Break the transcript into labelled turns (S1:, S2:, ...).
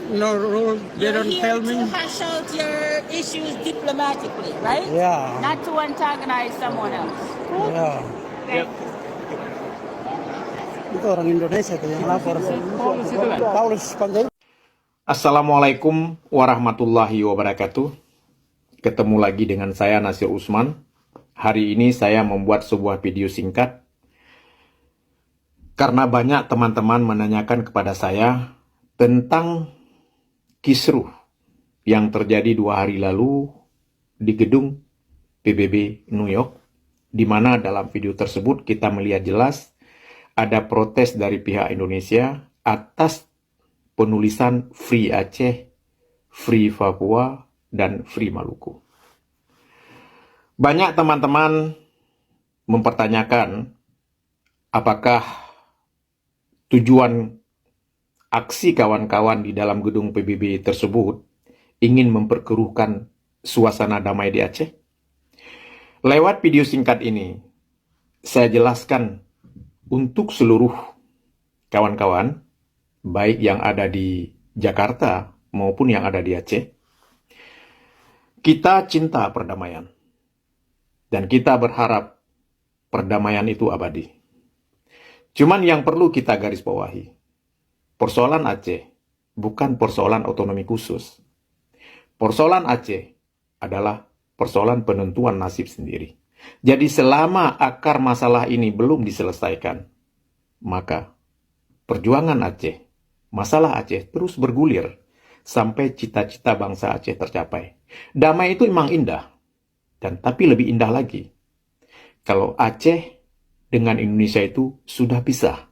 S1: no rules. They
S2: You're
S1: don't
S2: here
S1: tell
S2: to
S1: me.
S2: hash out your issues diplomatically, right?
S1: Yeah.
S2: Not to antagonize someone else.
S1: Yeah.
S2: Thank you.
S1: Itu orang Indonesia tuh yang lapor. Paulus Panjaitan.
S3: Assalamualaikum warahmatullahi wabarakatuh. Ketemu lagi dengan saya Nasir Usman. Hari ini saya membuat sebuah video singkat karena banyak teman-teman menanyakan kepada saya tentang kisruh yang terjadi 2 hari lalu di gedung PBB New York, di mana dalam video tersebut kita melihat jelas ada protes dari pihak Indonesia atas penulisan Free Aceh, Free Papua, dan Free Maluku. Banyak teman-teman mempertanyakan apakah tujuan aksi kawan-kawan di dalam gedung PBB tersebut ingin memperkeruhkan suasana damai di Aceh. Lewat video singkat ini, saya jelaskan untuk seluruh kawan-kawan, baik yang ada di Jakarta maupun yang ada di Aceh, kita cinta perdamaian. Dan kita berharap perdamaian itu abadi. Cuman yang perlu kita garis bawahi, persoalan Aceh bukan persoalan otonomi khusus. Persoalan Aceh adalah persoalan penentuan nasib sendiri. Jadi selama akar masalah ini belum diselesaikan, maka perjuangan Aceh, masalah Aceh terus bergulir sampai cita-cita bangsa Aceh tercapai. Damai itu memang indah, dan tapi lebih indah lagi kalau Aceh dengan Indonesia itu sudah pisah.